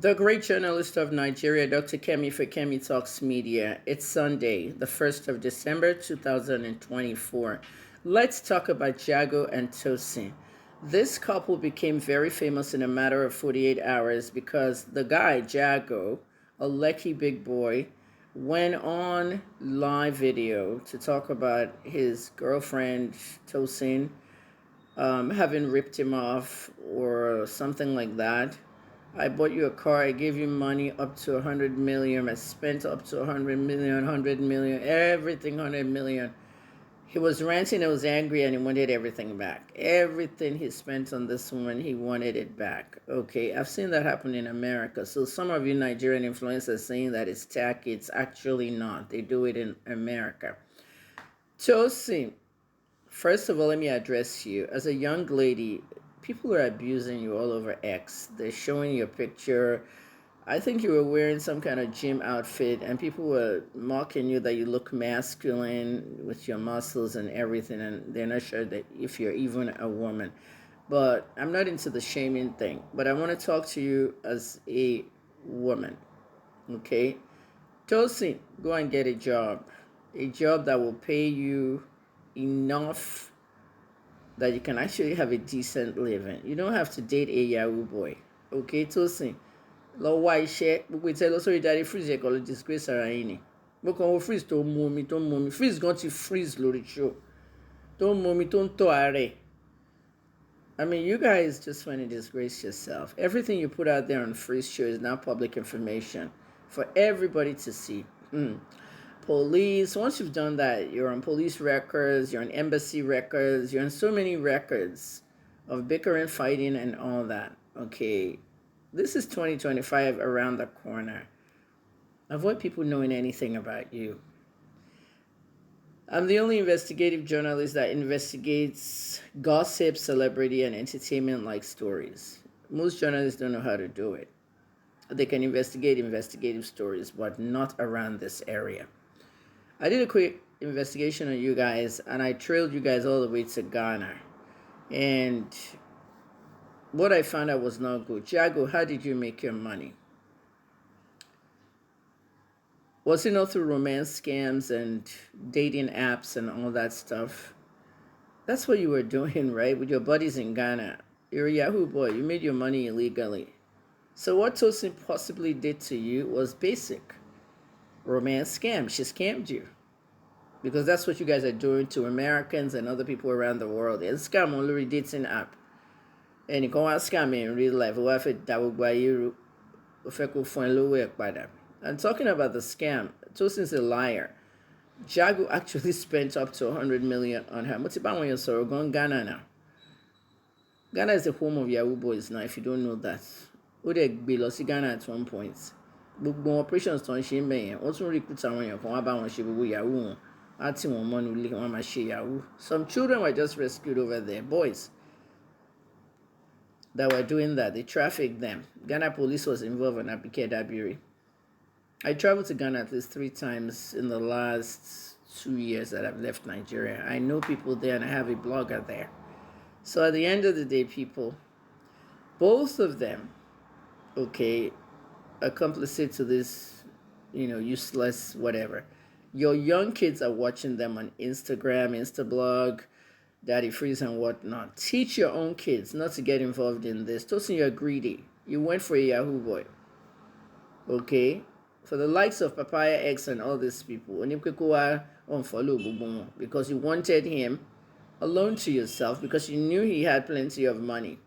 The great journalist of Nigeria, Dr. Kemi for Kemi Talks Media. It's Sunday, the 1st of December, 2024. Let's talk about Jago and Tosyne. This couple became very famous in a matter of 48 hours because the guy, Jago, a lucky big boy, went on live video to talk about his girlfriend, Tosyne, having ripped him off or something like that. I bought you a car. I gave you money up to 100 million. I spent up to 100 million, 100 million, everything 100 million. He was ranting, he was angry, and he wanted everything back. Everything he spent on this woman, he wanted it back. Okay, I've seen that happen in America. So some of you Nigerian influencers saying that it's tacky, it's actually not. They do it in America. Tosyne, first of all, let me address you. As a young lady, people are abusing you all over X. They're showing your picture. I think you were wearing some kind of gym outfit, and people were mocking you that you look masculine with your muscles and everything, and they're not sure that if you're even a woman. But I'm not into the shaming thing. But I want to talk to you as a woman, okay? Tosin, go and get a job that will pay you enough that you can actually have a decent living. You don't have to date a Yahoo boy. Okay, Tosin. Lọ wá iṣẹ́ gbogbo ìtẹ́ lọ sórí dáadé freeze ẹ̀kọ́ ló disgrace ara yín ni. Mo kàn wo freeze tó mú omi freeze gan ti freeze lórí show tó mú omi tó ń tọ́ ààrẹ. I mean, you guys just want to disgrace yourself. Everything you put out there on freeze show is now public information for everybody to see. Police, once you've done that, you're on police records, you're on embassy records, you're on so many records of bickering, fighting, and all that. Okay, this is 2025 around the corner. Avoid people knowing anything about you. I'm the only investigative journalist that investigates gossip, celebrity, and entertainment-like stories. Most journalists don't know how to do it. They can investigate investigative stories, but not around this area. I did a quick investigation on you guys, and I trailed you guys all the way to Ghana. And what I found out was not good. Jago, how did you make your money? Was it not through romance scams and dating apps and all that stuff? That's what you were doing, right? With your buddies in Ghana. You're a Yahoo boy. You made your money illegally. So what Tosin possibly did to you was basic romance scam. She scammed you. Because that's what you guys are doing to Americans and other people around the world. It's scam on the dating app. And you can scam in real life. And talking about the scam, Tosin's a liar. Jago actually spent up to 100 million on her. What's about when you're sorry? Going Ghana now. Ghana is the home of Yahoo boys now, if you don't know that. Would be lost Ghana at one point. Gbogbo operations tó ń ṣe ń bẹ̀ yẹn wọ́n tún recruit àwọn èèyàn kan wá bá wọn ṣe gbogbo Yahoo wọn á tì wọ́n mọ́nú ilé wọn máa ṣe Yahoo. Some children were just rescued over there, boys that were doing that. They trafficked them. Ghana police was involved in Abike Dabiri. I traveled to Ghana at least 3 times in the last 2 years that I've left Nigeria. I know people there and I have a blogger there. So at the end of the day, people, both of them, okay, complicit to this, useless whatever. Your young kids are watching them on Instagram, Instablog, Daddy Freeze and whatnot. Teach your own kids not to get involved in this. Tosin, you're greedy. You went for a Yahoo boy. Okay? For the likes of Papaya X and all these people, unfollow because you wanted him alone to yourself because you knew he had plenty of money.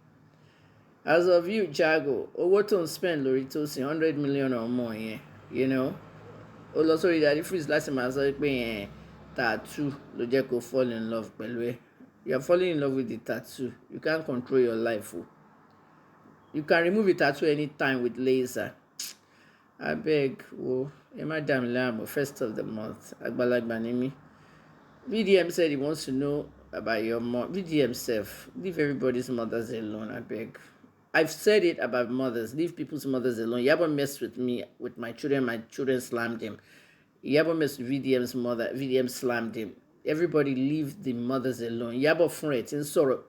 As of you, Jago, what to spend Lori Tosin 100 million or more, yeah, sorry, Daddy Freeze last time I was like, tattoo, Lojeko fall in love, you're falling in love with the tattoo. You can't control your life. You can remove a tattoo anytime with laser. I beg, Madam Lamb, first of the month, Agbalagbanimi. VDM said he wants to know about your mom. VDM self, leave everybody's mothers alone, I beg. I've said it about mothers. Leave people's mothers alone. You ever mess with me, with my children slammed him. You ever mess with VDM's mother, VDM slammed him. Everybody leave the mothers alone. You ever friend, in sorrow,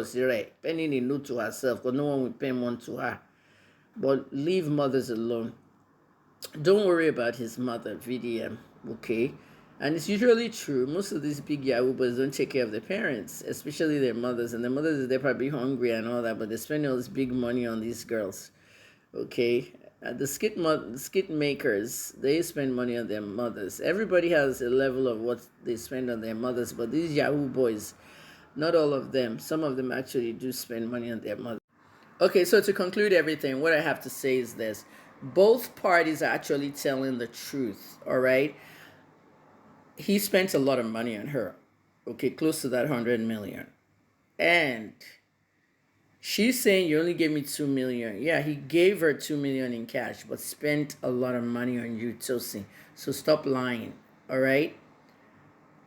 sire, penning a note to herself, because no one will pen one to her. But leave mothers alone. Don't worry about his mother, VDM, okay? And it's usually true. Most of these big Yahoo boys don't take care of their parents, especially their mothers. And the mothers, they're probably hungry and all that, but they're spending all this big money on these girls, okay? The skit makers, they spend money on their mothers. Everybody has a level of what they spend on their mothers, but these Yahoo boys, not all of them. Some of them actually do spend money on their mothers. Okay, so to conclude everything, what I have to say is this. Both parties are actually telling the truth, all right? He spent a lot of money on her, okay, close to that 100 million. And she's saying you only gave me 2 million. Yeah, he gave her 2 million in cash, but spent a lot of money on you, Tosyne. So stop lying, all right?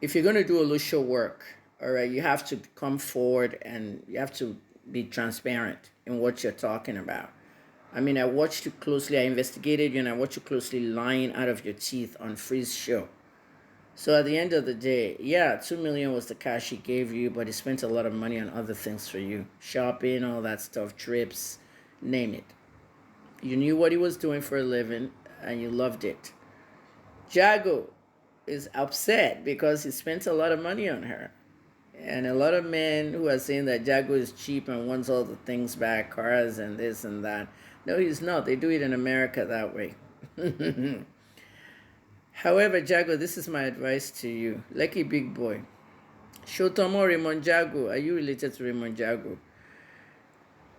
If you're going to do a little work, all right, you have to come forward and you have to be transparent in what you're talking about. I mean, I watched you closely, I investigated you, and I watched you closely lying out of your teeth on Free's show. So at the end of the day, yeah, 2 million was the cash he gave you, but he spent a lot of money on other things for you. Shopping, all that stuff, trips, name it. You knew what he was doing for a living and you loved it. Jago is upset because he spent a lot of money on her. And a lot of men who are saying that Jago is cheap and wants all the things back, cars and this and that. No, he's not. They do it in America that way. However, Jago, this is my advice to you. Lucky big boy. Shotomo Raymond Jago. Are you related to Raymond Jago?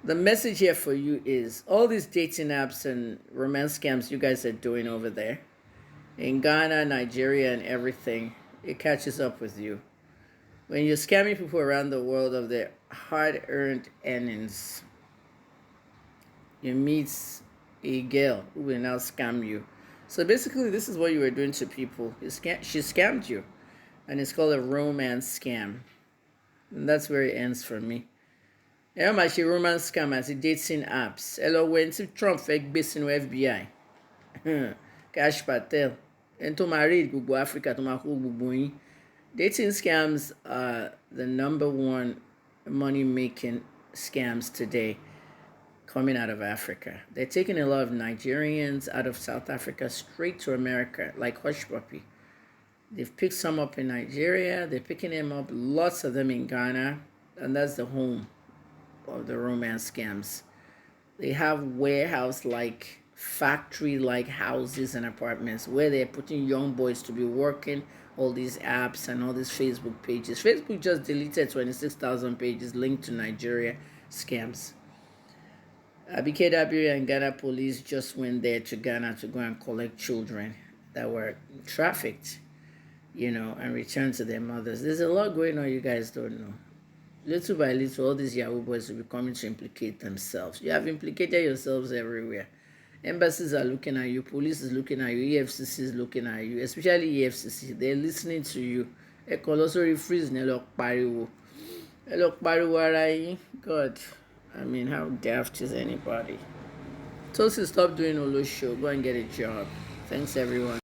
The message here for you is all these dating apps and romance scams you guys are doing over there in Ghana, Nigeria, and everything, it catches up with you. When you're scamming people around the world of their hard-earned earnings, you meet a girl who will now scam you. So basically, this is what you were doing to people. She scammed you, and it's called a romance scam. And that's where it ends for me. Yeah, my she romance scam as it dating apps. Hello, when Trump fake based in FBI. Cash Patel. And to marry Google Africa to my whole dating scams are the #1 money-making scams today coming out of Africa. They're taking a lot of Nigerians out of South Africa straight to America, like hush puppy. They've picked some up in Nigeria. They're picking them up, lots of them in Ghana, and that's the home of the romance scams. They have warehouse-like, factory-like houses and apartments where they're putting young boys to be working all these apps and all these Facebook pages. Facebook just deleted 26,000 pages linked to Nigeria scams. BKW and Ghana police just went there to Ghana to go and collect children that were trafficked, and return to their mothers. There's a lot going on you guys don't know. Little by little, all these Yahoo boys will be coming to implicate themselves. You have implicated yourselves everywhere. Embassies are looking at you. Police is looking at you. EFCC is looking at you. Especially EFCC. They're listening to you. Ecolosori freeze nelok pariwo. Elok pariwo arai. God. I mean, how daft is anybody? Tosyne, stop doing all those show. Go and get a job. Thanks, everyone.